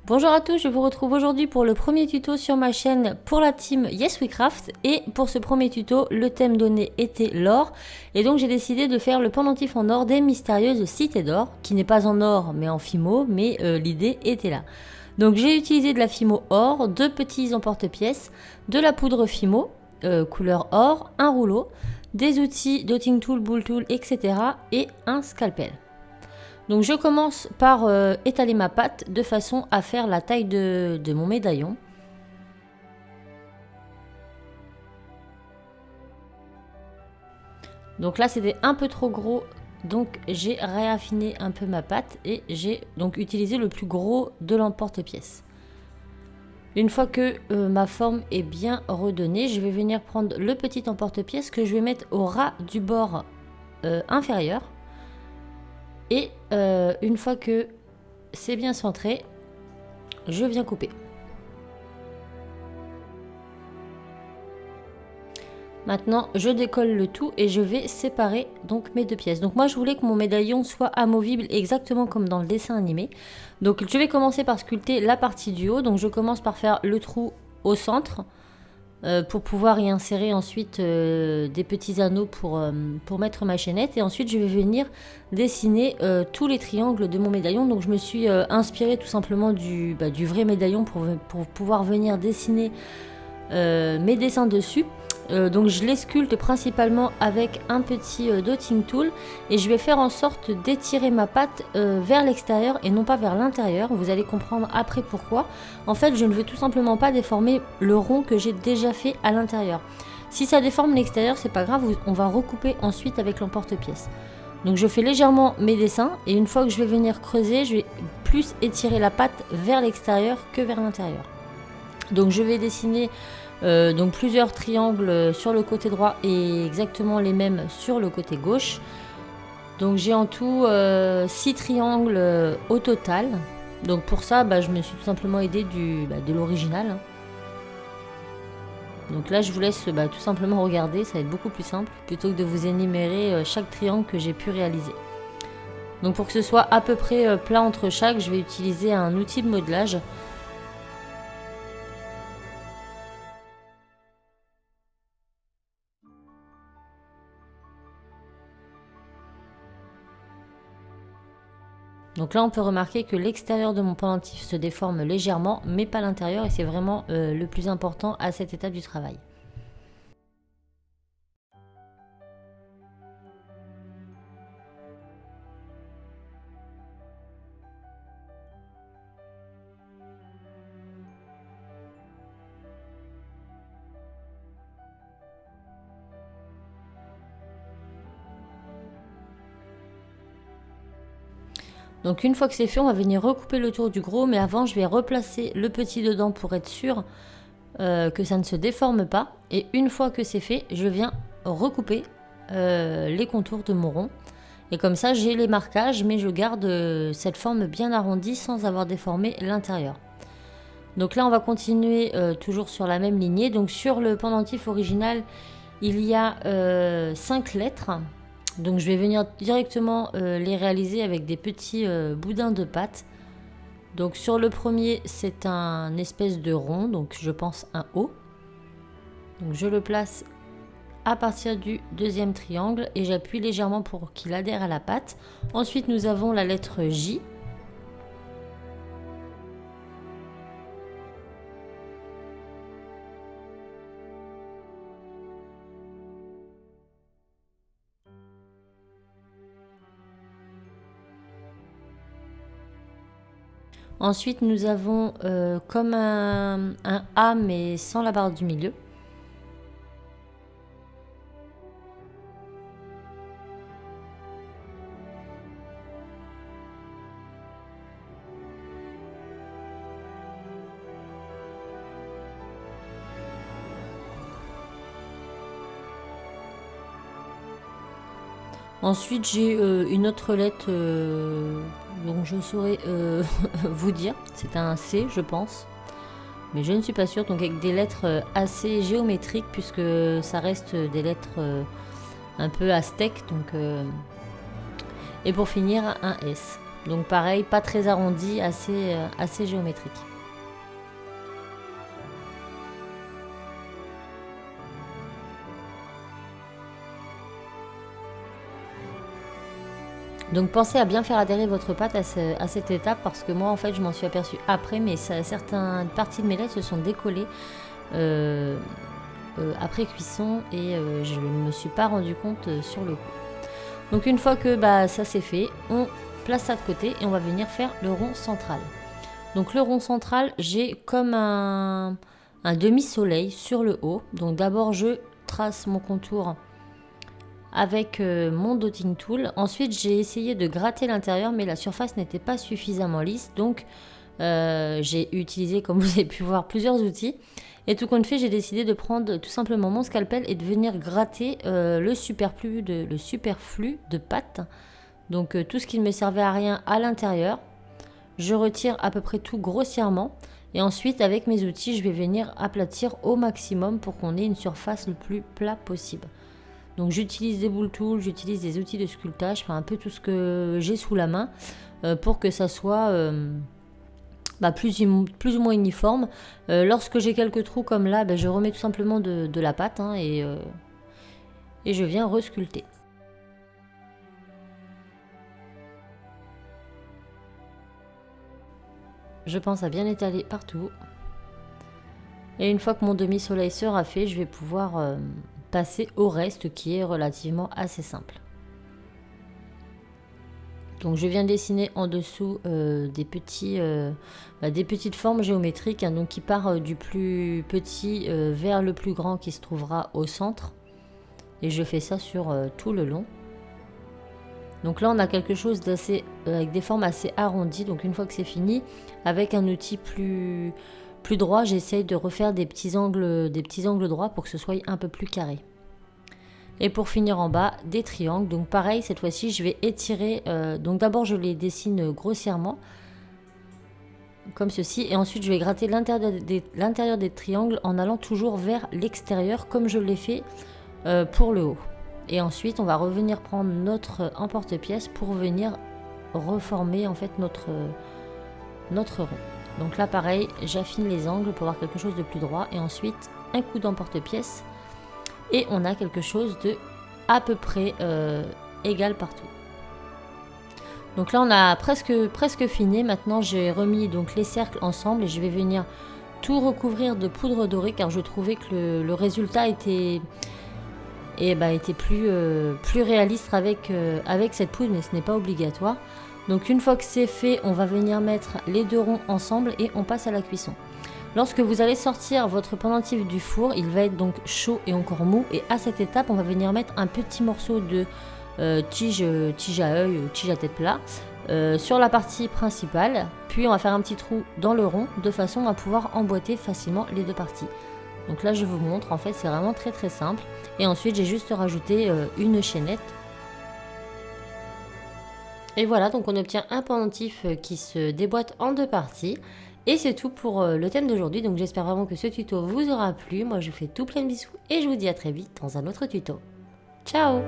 Bonjour à tous, je vous retrouve aujourd'hui pour le premier tuto sur ma chaîne pour la team Yes We Craft. Et pour ce premier tuto, le thème donné était l'or. Et donc j'ai décidé de faire le pendentif en or des mystérieuses cités d'or, qui n'est pas en or mais en fimo, mais l'idée était là. Donc j'ai utilisé de la fimo or, 2 petits emporte-pièces, de la poudre fimo, couleur or, un rouleau, des outils dotting tool, bull tool, etc. et un scalpel. Donc je commence par étaler ma pâte de façon à faire la taille de mon médaillon. Donc là c'était un peu trop gros, donc j'ai réaffiné un peu ma pâte et j'ai donc utilisé le plus gros de l'emporte-pièce. Une fois que ma forme est bien redonnée, je vais venir prendre le petit emporte-pièce que je vais mettre au ras du bord inférieur. Et une fois que c'est bien centré, je viens couper. Maintenant, je décolle le tout et je vais séparer donc mes 2 pièces. Donc moi, je voulais que mon médaillon soit amovible exactement comme dans le dessin animé. Donc je vais commencer par sculpter la partie du haut. Donc je commence par faire le trou au centre pour pouvoir y insérer ensuite des petits anneaux pour mettre ma chaînette. Et ensuite, je vais venir dessiner tous les triangles de mon médaillon. Donc je me suis inspirée tout simplement du vrai médaillon pour pouvoir venir dessiner mes dessins dessus. Donc je les sculpte principalement avec un petit dotting tool et je vais faire en sorte d'étirer ma pâte vers l'extérieur et non pas vers l'intérieur. Vous allez comprendre après pourquoi. En fait, je ne veux tout simplement pas déformer le rond que j'ai déjà fait à l'intérieur. Si ça déforme l'extérieur, c'est pas grave, on va recouper ensuite avec l'emporte-pièce. Donc je fais légèrement mes dessins et une fois que je vais venir creuser, je vais plus étirer la pâte vers l'extérieur que vers l'intérieur. Donc je vais dessiner donc plusieurs triangles sur le côté droit et exactement les mêmes sur le côté gauche. Donc j'ai en tout 6 triangles au total. Donc pour ça, je me suis tout simplement aidée de l'original. Donc là je vous laisse tout simplement regarder, ça va être beaucoup plus simple plutôt que de vous énumérer chaque triangle que j'ai pu réaliser. Donc pour que ce soit à peu près plat entre chaque, je vais utiliser un outil de modelage. Donc là on peut remarquer que l'extérieur de mon pendentif se déforme légèrement mais pas l'intérieur et c'est vraiment le plus important à cette étape du travail. Donc une fois que c'est fait, on va venir recouper le tour du gros, mais avant je vais replacer le petit dedans pour être sûr que ça ne se déforme pas. Et une fois que c'est fait, je viens recouper les contours de mon rond. Et comme ça j'ai les marquages, mais je garde cette forme bien arrondie sans avoir déformé l'intérieur. Donc là on va continuer toujours sur la même lignée. Donc sur le pendentif original, il y a 5 lettres. Donc je vais venir directement les réaliser avec des petits boudins de pâte. Donc sur le premier, c'est un espèce de rond, donc je pense un O. Donc je le place à partir du deuxième triangle et j'appuie légèrement pour qu'il adhère à la pâte. Ensuite nous avons la lettre J. Ensuite, nous avons comme un A, mais sans la barre du milieu. Ensuite, j'ai une autre lettre dont je saurais vous dire. C'est un C, je pense. Mais je ne suis pas sûre. Donc avec des lettres assez géométriques, puisque ça reste des lettres un peu aztèques. Donc, et pour finir, un S. Donc pareil, pas très arrondi, assez géométrique. Donc pensez à bien faire adhérer votre pâte à cette étape parce que moi en fait je m'en suis aperçue après, mais certaines parties de mes lettres se sont décollées après cuisson et je ne me suis pas rendu compte sur le coup. Donc une fois que ça c'est fait, on place ça de côté et on va venir faire le rond central. Donc le rond central, j'ai comme un demi-soleil sur le haut. Donc d'abord je trace mon contour avec mon dotting tool. Ensuite, j'ai essayé de gratter l'intérieur, mais la surface n'était pas suffisamment lisse. Donc, j'ai utilisé, comme vous avez pu voir, plusieurs outils. Et tout compte fait, j'ai décidé de prendre tout simplement mon scalpel et de venir gratter le superflu de pâte. Donc, tout ce qui ne me servait à rien à l'intérieur. Je retire à peu près tout grossièrement. Et ensuite, avec mes outils, je vais venir aplatir au maximum pour qu'on ait une surface le plus plat possible. Donc j'utilise des boule tools, j'utilise des outils de sculptage, enfin un peu tout ce que j'ai sous la main pour que ça soit plus ou moins uniforme. Lorsque j'ai quelques trous comme là, je remets tout simplement de la pâte et je viens resculpter. Je pense à bien étaler partout. Et une fois que mon demi-soleil sera fait, je vais pouvoir passer au reste qui est relativement assez simple. Donc je viens dessiner en dessous des petites formes géométriques donc qui part du plus petit vers le plus grand qui se trouvera au centre. Et je fais ça sur tout le long. Donc là on a quelque chose d'assez avec des formes assez arrondies. Donc une fois que c'est fini, avec un outil plus droit, j'essaye de refaire des petits angles droits pour que ce soit un peu plus carré. Et pour finir en bas, des triangles. Donc pareil, cette fois-ci, je vais étirer. Donc d'abord, je les dessine grossièrement, comme ceci. Et ensuite, je vais gratter l'intérieur des triangles en allant toujours vers l'extérieur, comme je l'ai fait pour le haut. Et ensuite, on va revenir prendre notre emporte-pièce pour venir reformer en fait notre rond. Donc là, pareil, j'affine les angles pour avoir quelque chose de plus droit. Et ensuite, un coup d'emporte-pièce. Et on a quelque chose de à peu près égal partout. Donc là, on a presque fini. Maintenant, j'ai remis donc les cercles ensemble et je vais venir tout recouvrir de poudre dorée car je trouvais que le résultat était plus réaliste avec cette poudre, mais ce n'est pas obligatoire. Donc une fois que c'est fait, on va venir mettre les deux ronds ensemble et on passe à la cuisson. Lorsque vous allez sortir votre pendentif du four, il va être donc chaud et encore mou. Et à cette étape, on va venir mettre un petit morceau de tige à œil ou tige à tête plat sur la partie principale. Puis on va faire un petit trou dans le rond de façon à pouvoir emboîter facilement les deux parties. Donc là, je vous montre. En fait, c'est vraiment très très simple. Et ensuite, j'ai juste rajouté une chaînette. Et voilà, donc on obtient un pendentif qui se déboîte en deux parties. Et c'est tout pour le thème d'aujourd'hui. Donc j'espère vraiment que ce tuto vous aura plu. Moi, je vous fais tout plein de bisous et je vous dis à très vite dans un autre tuto. Ciao!